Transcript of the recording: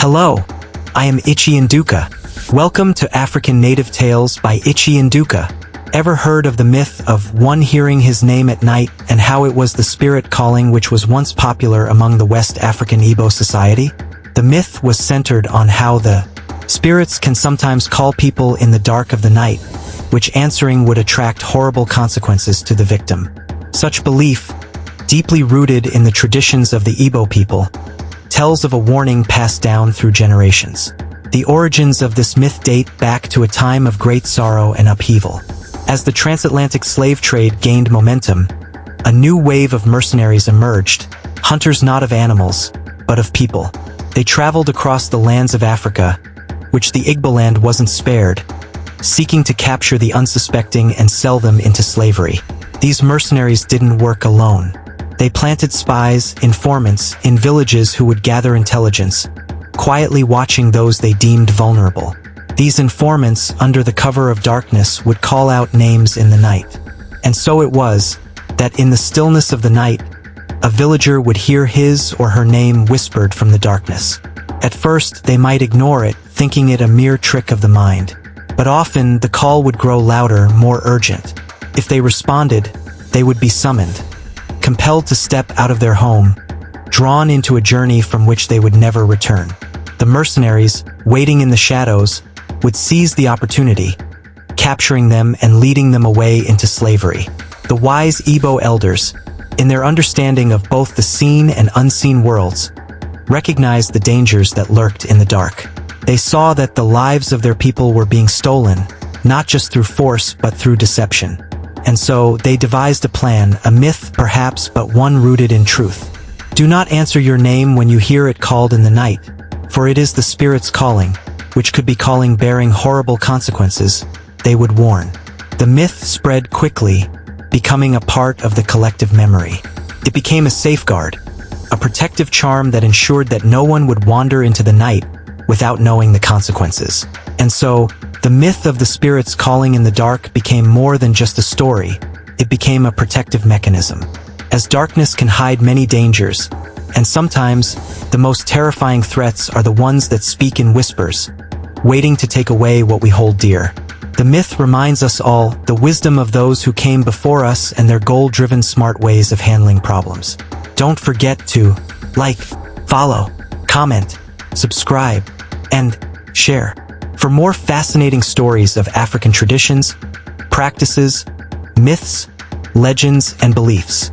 Hello, I am Ichi Nduka. Welcome to African Native Tales by Ichi Nduka. Ever heard of the myth of one hearing his name at night and how it was the spirit calling which was once popular among the West African Igbo society? The myth was centered on how the spirits can sometimes call people in the dark of the night, which answering would attract horrible consequences to the victim. Such belief, deeply rooted in the traditions of the Igbo people, tells of a warning passed down through generations. The origins of this myth date back to a time of great sorrow and upheaval. As the transatlantic slave trade gained momentum, a new wave of mercenaries emerged, hunters not of animals, but of people. They traveled across the lands of Africa, which the Igboland wasn't spared, seeking to capture the unsuspecting and sell them into slavery. These mercenaries didn't work alone. They planted spies, informants, in villages who would gather intelligence, quietly watching those they deemed vulnerable. These informants, under the cover of darkness, would call out names in the night. And so it was, that in the stillness of the night, a villager would hear his or her name whispered from the darkness. At first, they might ignore it, thinking it a mere trick of the mind. But often, the call would grow louder, more urgent. If they responded, they would be summoned, compelled to step out of their home, drawn into a journey from which they would never return. The mercenaries, waiting in the shadows, would seize the opportunity, capturing them and leading them away into slavery. The wise Igbo elders, in their understanding of both the seen and unseen worlds, recognized the dangers that lurked in the dark. They saw that the lives of their people were being stolen, not just through force but through deception. And so they devised a plan, a myth perhaps, but one rooted in truth. Do not answer your name when you hear it called in the night, for it is the spirits calling, which could be calling bearing horrible consequences, they would warn. The myth spread quickly, becoming a part of the collective memory. It became a safeguard, a protective charm that ensured that no one would wander into the night without knowing the consequences. And so, the myth of the spirits calling in the dark became more than just a story. It became a protective mechanism. As darkness can hide many dangers, and sometimes, the most terrifying threats are the ones that speak in whispers, waiting to take away what we hold dear. The myth reminds us all the wisdom of those who came before us and their goal-driven smart ways of handling problems. Don't forget to like, follow, comment, subscribe, and share. For more fascinating stories of African traditions, practices, myths, legends, and beliefs,